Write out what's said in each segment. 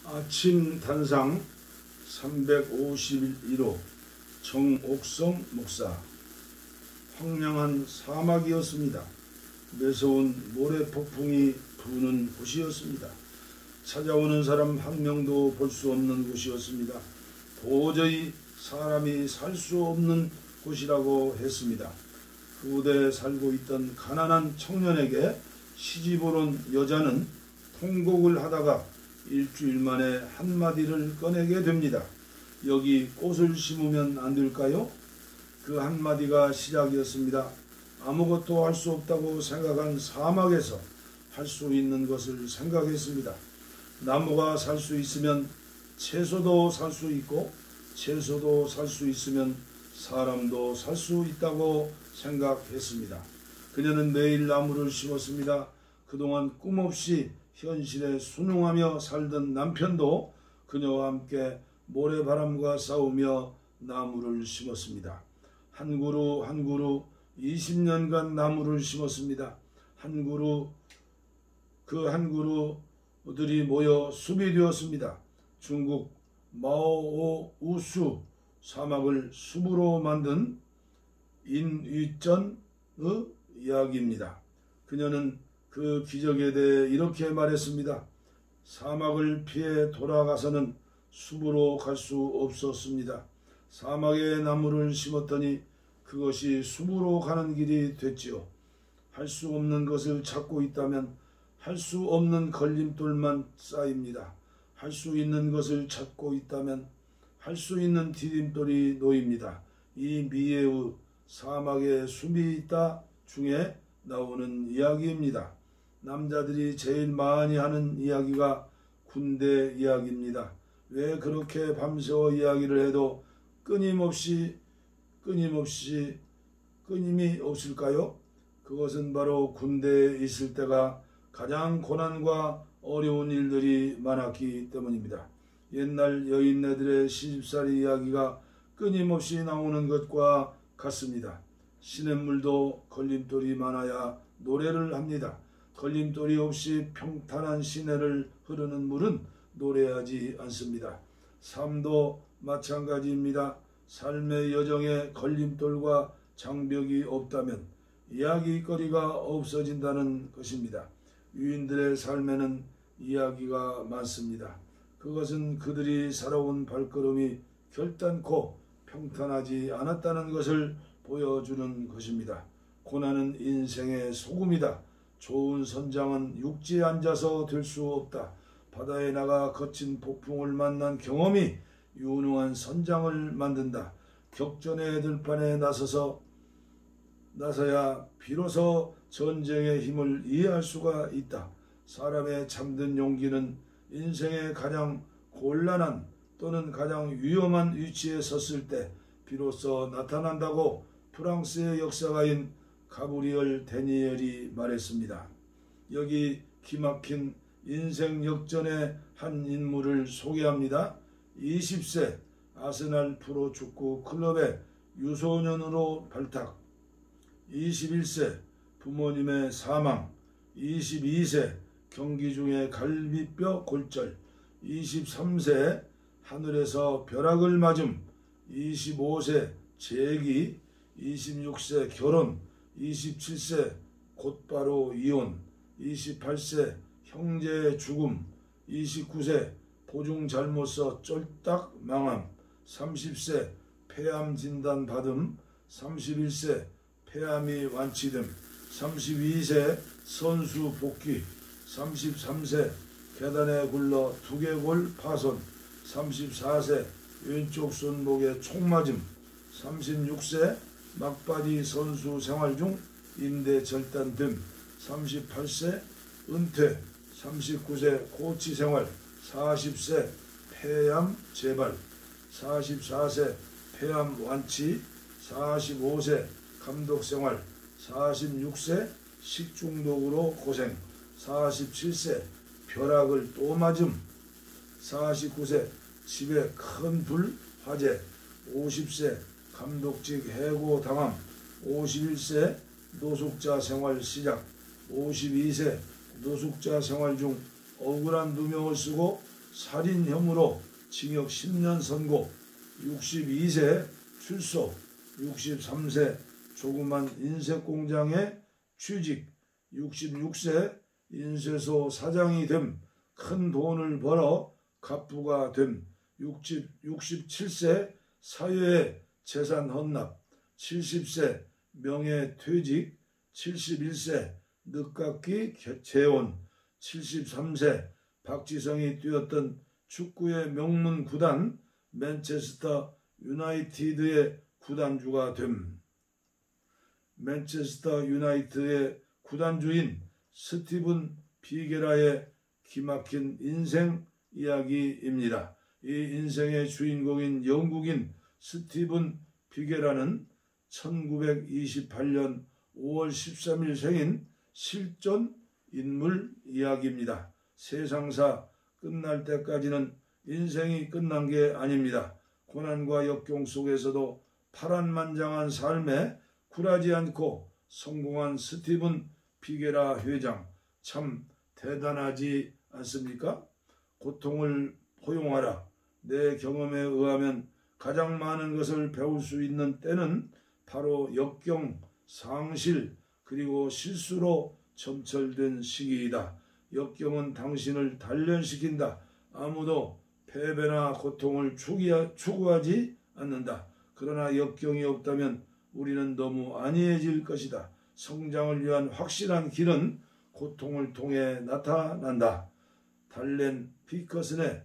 아침 단상 351호 정옥성 목사. 황량한 사막이었습니다. 매서운 모래폭풍이 부는 곳이었습니다. 찾아오는 사람 한 명도 볼 수 없는 곳이었습니다. 도저히 사람이 살 수 없는 곳이라고 했습니다. 그곳에 살고 있던 가난한 청년에게 시집을 온 여자는 통곡을 하다가 일주일 만에 한마디를 꺼내게 됩니다. 여기 꽃을 심으면 안 될까요? 그 한마디가 시작이었습니다. 아무것도 할 수 없다고 생각한 사막에서 할 수 있는 것을 생각했습니다. 나무가 살 수 있으면 채소도 살 수 있고, 채소도 살 수 있으면 사람도 살 수 있다고 생각했습니다. 그녀는 매일 나무를 심었습니다. 그동안 꿈없이 현실에 순응하며 살던 남편도 그녀와 함께 모래바람과 싸우며 나무를 심었습니다. 한 그루 한 그루 20년간 나무를 심었습니다. 한 그루들이 모여 숲이 되었습니다. 중국 마오우수 사막을 숲으로 만든 인위전의 이야기입니다. 그녀는 그 기적에 대해 이렇게 말했습니다. 사막을 피해 돌아가서는 숲으로 갈 수 없었습니다. 사막에 나무를 심었더니 그것이 숲으로 가는 길이 됐지요. 할 수 없는 것을 찾고 있다면 할 수 없는 걸림돌만 쌓입니다. 할 수 있는 것을 찾고 있다면 할 수 있는 디딤돌이 놓입니다. 이 미에의 사막에 숲이 있다 중에 나오는 이야기입니다. 남자들이 제일 많이 하는 이야기가 군대 이야기입니다. 왜 그렇게 밤새워 이야기를 해도 끊임이 없을까요? 그것은 바로 군대에 있을 때가 가장 고난과 어려운 일들이 많았기 때문입니다. 옛날 여인네들의 시집살이 이야기가 끊임없이 나오는 것과 같습니다. 시냇물도 걸림돌이 많아야 노래를 합니다. 걸림돌이 없이 평탄한 시내를 흐르는 물은 노래하지 않습니다. 삶도 마찬가지입니다. 삶의 여정에 걸림돌과 장벽이 없다면 이야기거리가 없어진다는 것입니다. 유인들의 삶에는 이야기가 많습니다. 그것은 그들이 살아온 발걸음이 결단코 평탄하지 않았다는 것을 보여주는 것입니다. 고난은 인생의 소금이다. 좋은 선장은 육지에 앉아서 될 수 없다. 바다에 나가 거친 폭풍을 만난 경험이 유능한 선장을 만든다. 격전의 들판에 나서야 비로소 전쟁의 힘을 이해할 수가 있다. 사람의 참된 용기는 인생의 가장 곤란한 또는 가장 위험한 위치에 섰을 때 비로소 나타난다고 프랑스의 역사가인 가브리엘 데니엘이 말했습니다. 여기 기막힌 인생 역전의 한 인물을 소개합니다. 20세 아스날 프로축구 클럽의 유소년으로 발탁, 21세 부모님의 사망, 22세 경기 중에 갈비뼈 골절, 23세 하늘에서 벼락을 맞음, 25세 재기, 26세 결혼, 27세 곧바로 이혼, 28세 형제의 죽음, 29세 보증 잘못 써 쫄딱 망함, 30세 폐암 진단 받음, 31세 폐암이 완치됨, 32세 선수 복귀, 33세 계단에 굴러 두개골 파손, 34세 왼쪽 손목에 총 맞음, 36세 막바지 선수 생활 중 인대 절단됨, 38세 은퇴, 39세 코치 생활, 40세 폐암 재발, 44세 폐암 완치, 45세 감독 생활, 46세 식중독으로 고생, 47세 벼락을 또 맞음, 49세 집에 큰 불 화재, 50세 감독직 해고 당함, 51세 노숙자 생활 시작, 52세 노숙자 생활 중 억울한 누명을 쓰고 살인 혐의로 징역 10년 선고, 62세 출소, 63세 조그만 인쇄공장에 취직, 66세 인쇄소 사장이 됨, 큰 돈을 벌어 갑부가 됨, 67세 사회에 재산 헌납, 70세 명예퇴직, 71세 늦깎이 재혼, 73세 박지성이 뛰었던 축구의 명문 구단 맨체스터 유나이티드의 구단주가 됨. 맨체스터 유나이티드의 구단주인 스티븐 비게라의 기막힌 인생 이야기입니다. 이 인생의 주인공인 영국인 스티븐 비게라는 1928년 5월 13일 생인 실존 인물 이야기입니다. 세상사 끝날 때까지는 인생이 끝난 게 아닙니다. 고난과 역경 속에서도 파란만장한 삶에 굴하지 않고 성공한 스티븐 비게라 회장, 참 대단하지 않습니까? 고통을 포용하라. 내 경험에 의하면 가장 많은 것을 배울 수 있는 때는 바로 역경, 상실, 그리고 실수로 점철된 시기이다. 역경은 당신을 단련시킨다. 아무도 패배나 고통을 추구하지 않는다. 그러나 역경이 없다면 우리는 너무 안이해질 것이다. 성장을 위한 확실한 길은 고통을 통해 나타난다. 달렌 피커슨의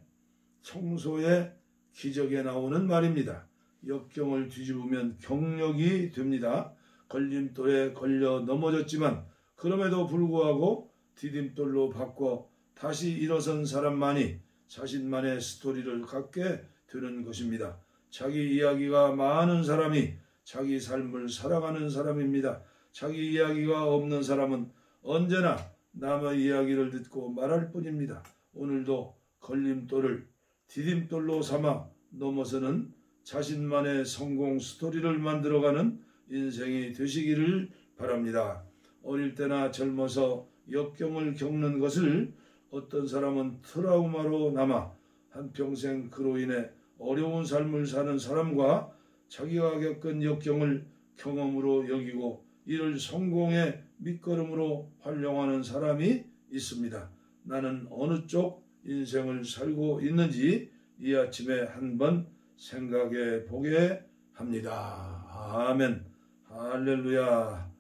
청소의 기적에 나오는 말입니다. 역경을 뒤집으면 경력이 됩니다. 걸림돌에 걸려 넘어졌지만 그럼에도 불구하고 디딤돌로 바꿔 다시 일어선 사람만이 자신만의 스토리를 갖게 되는 것입니다. 자기 이야기가 많은 사람이 자기 삶을 살아가는 사람입니다. 자기 이야기가 없는 사람은 언제나 남의 이야기를 듣고 말할 뿐입니다. 오늘도 걸림돌을 디딤돌로 삼아 넘어서는 자신만의 성공 스토리를 만들어가는 인생이 되시기를 바랍니다. 어릴 때나 젊어서 역경을 겪는 것을 어떤 사람은 트라우마로 남아 한평생 그로 인해 어려운 삶을 사는 사람과 자기가 겪은 역경을 경험으로 여기고 이를 성공의 밑거름으로 활용하는 사람이 있습니다. 나는 어느 쪽 인생을 살고 있는지 이 아침에 한번 생각해 보게 합니다. 아멘. 할렐루야.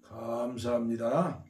감사합니다.